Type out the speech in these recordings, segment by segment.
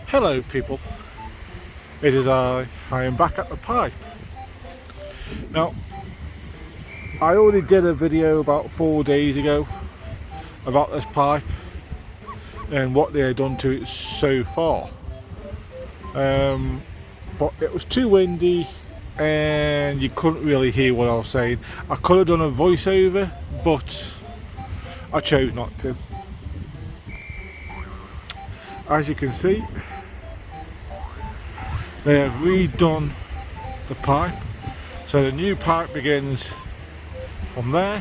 Hello people, it is I am back at the pipe. Now, I already did a video about 4 days ago about this pipe and what they had done to it so far. But it was too windy and you couldn't really hear what I was saying. I could have done a voiceover, but I chose not to. As you can see, they have redone the pipe, so the new pipe begins from there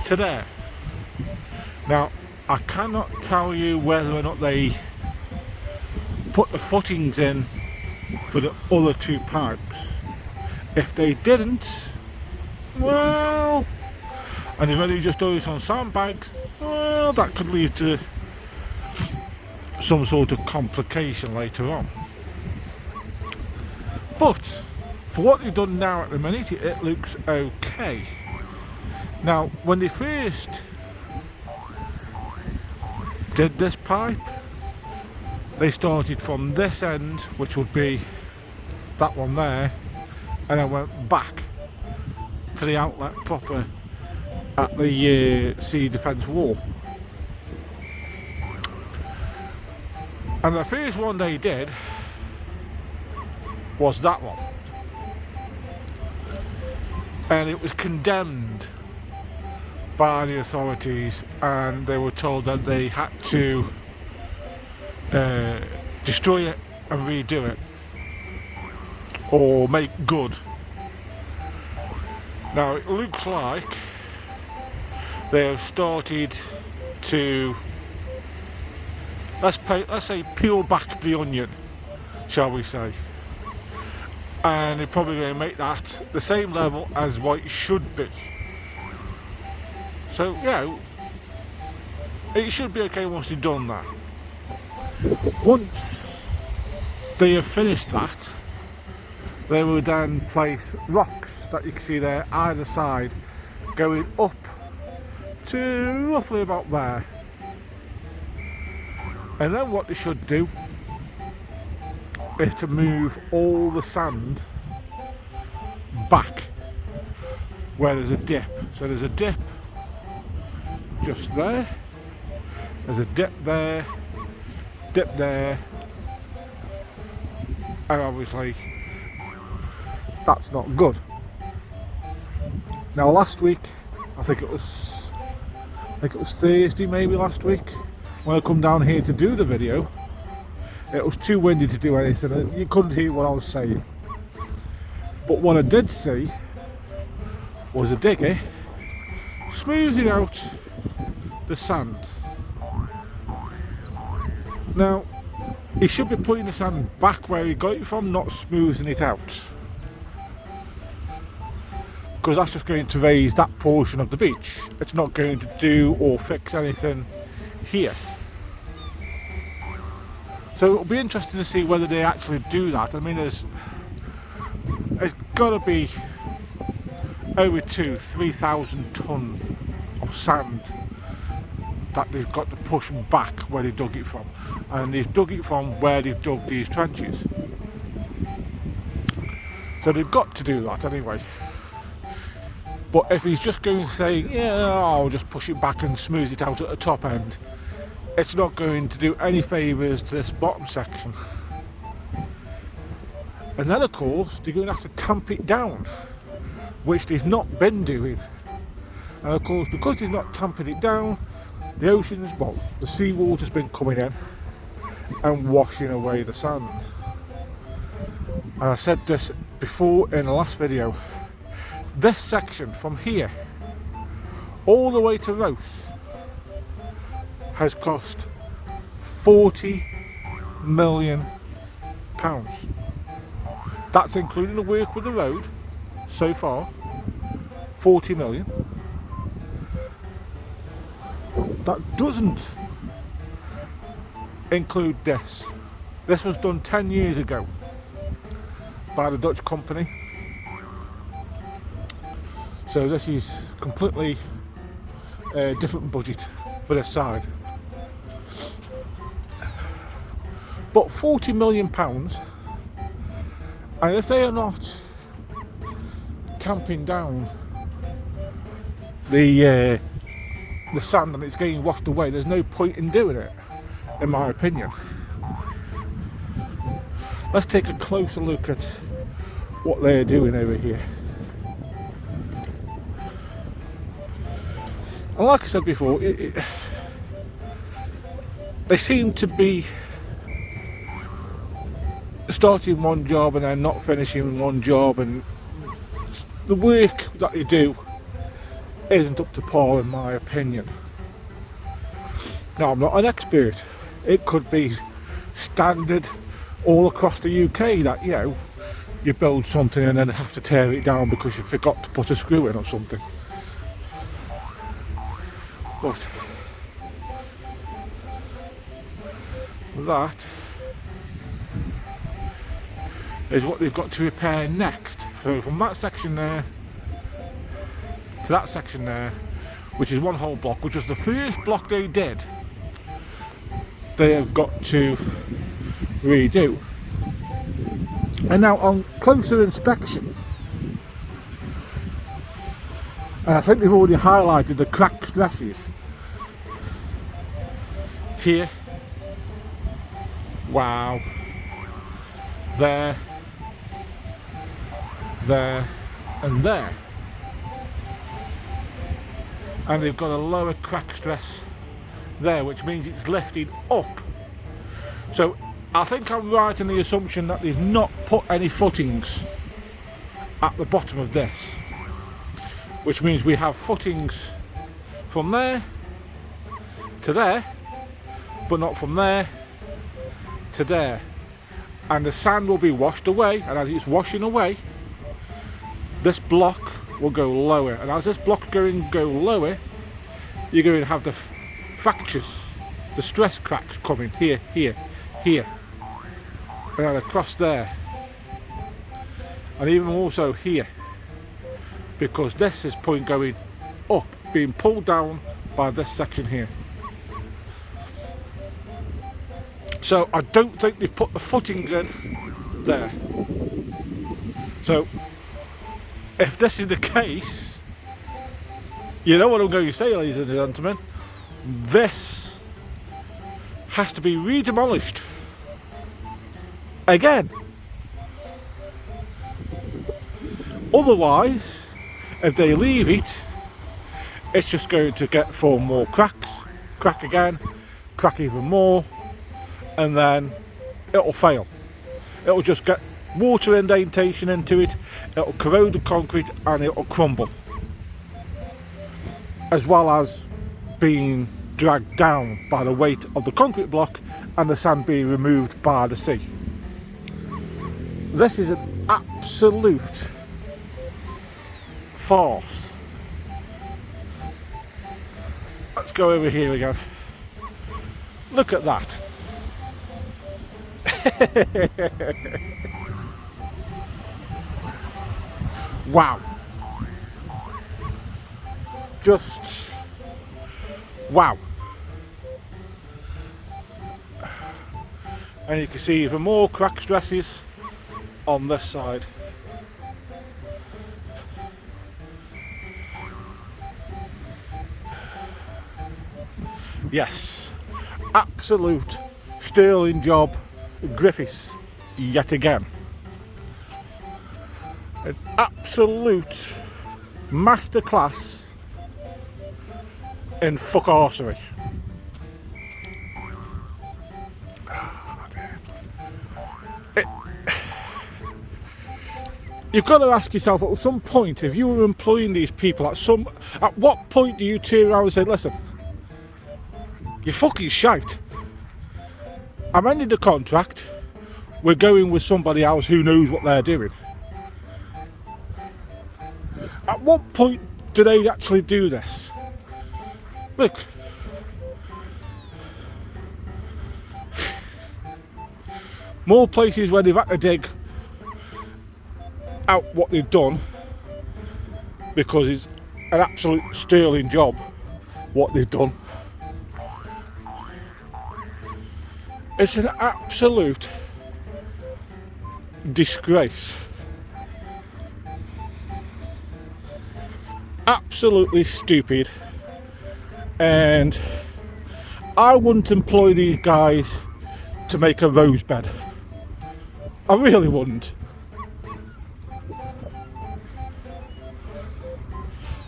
to there. Now, I cannot tell you whether or not they put the footings in for the other two pipes. If they didn't, well, and they've only just done it on sandbags, well, that could lead to some sort of complication later on. But for what they've done now at the minute, it looks okay. Now, when they first did this pipe, they started from this end, which would be that one there, and then went back to the outlet proper at the sea defence wall. And the first one they did was that one, and it was condemned by the authorities, and they were told that they had to destroy it and redo it or make good. Now it looks like they have started to, let's say, peel back the onion, shall we say, and they're probably going to make that the same level as what it should be. So, you know, it should be okay once they've done that. Once they have finished that, they will then place rocks that you can see there either side, going up to roughly about there. And then what they should do is to move all the sand back where there's a dip. So there's a dip just there, there's a dip there, and obviously that's not good. Now last week, I think it was Thursday maybe last week, when I come down here to do the video, it was too windy to do anything and you couldn't hear what I was saying. But what I did see was a digger smoothing out the sand. Now, he should be putting the sand back where he got it from, not smoothing it out, because that's just going to raise that portion of the beach. It's not going to do or fix anything here. So it'll be interesting to see whether they actually do that. I mean, there's got to be over 3,000 tonnes of sand that they've got to push back where they dug it from, and they've dug it from where they've dug these trenches, so they've got to do that anyway. But if he's just going to say, yeah, I'll just push it back and smooth it out at the top end, it's not going to do any favours to this bottom section. And then of course they're going to have to tamp it down, which they've not been doing. And of course, because they've not tamped it down, the ocean's, well, the seawater's been coming in and washing away the sand. And I said this before in the last video, this section from here all the way to Rouse has cost £40 million. That's including the work with the road so far, 40 million. That doesn't include this. This was done 10 years ago by the Dutch company. So this is completely different budget for this side. But £40 million, and if they are not tamping down the sand and it's getting washed away, there's no point in doing it, in my opinion. Let's take a closer look at what they're doing over here. And like I said before, they seem to be starting one job and then not finishing one job, and the work that they do isn't up to par, in my opinion. Now, I'm not an expert. It could be standard all across the UK that, you know, you build something and then have to tear it down because you forgot to put a screw in or something. But that is what they've got to repair next. So from that section there to that section there, which is one whole block, which was the first block they did, they have got to redo. And now on closer inspection, and I think they've already highlighted the crack stresses here, wow, there, and there, and they've got a lower crack stress there, which means it's lifted up. So I think I'm right in the assumption that they've not put any footings at the bottom of this, which means we have footings from there to there, but not from there to there. And the sand will be washed away, and as it's washing away, this block will go lower, and as this block go lower, you're going to have the fractures, the stress cracks coming here, here, here, and then across there, and even also here, because this is going up, being pulled down by this section here. So I don't think they've put the footings in there. So if this is the case, you know what I'm going to say, ladies and gentlemen, this has to be re-demolished again. Otherwise, if they leave it, it's just going to form more cracks, crack again, crack even more, and then it'll fail. It'll just get water indentation into it, it'll corrode the concrete, and it'll crumble, as well as being dragged down by the weight of the concrete block and the sand being removed by the sea. This is an absolute farce. Let's go over here again. Look at that. Wow. Just wow. And you can see even more crack stresses on this side. Yes, absolute sterling job, Griffiths, yet again. An absolute masterclass in fuck-arsery. You've got to ask yourself at some point, if you were employing these people, at what point do you turn around and say, listen, you're fucking shite, I'm ending the contract, we're going with somebody else who knows what they're doing? At what point do they actually do this? Look, more places where they've had to dig out what they've done because it's an absolute sterling job, what they've done. It's an absolute disgrace. Absolutely stupid. And I wouldn't employ these guys to make a rose bed. I really wouldn't.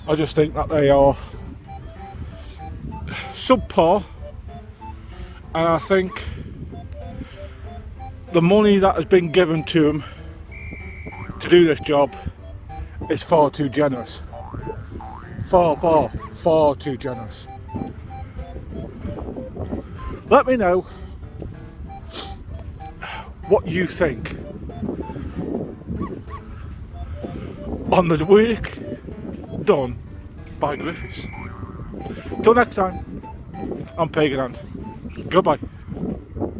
I just think that they are subpar, and I think the money that has been given to them to do this job is far too generous. Far too generous. Let me know what you think on the work done by Griffiths. Till next time, I'm Pagan Ant. Goodbye.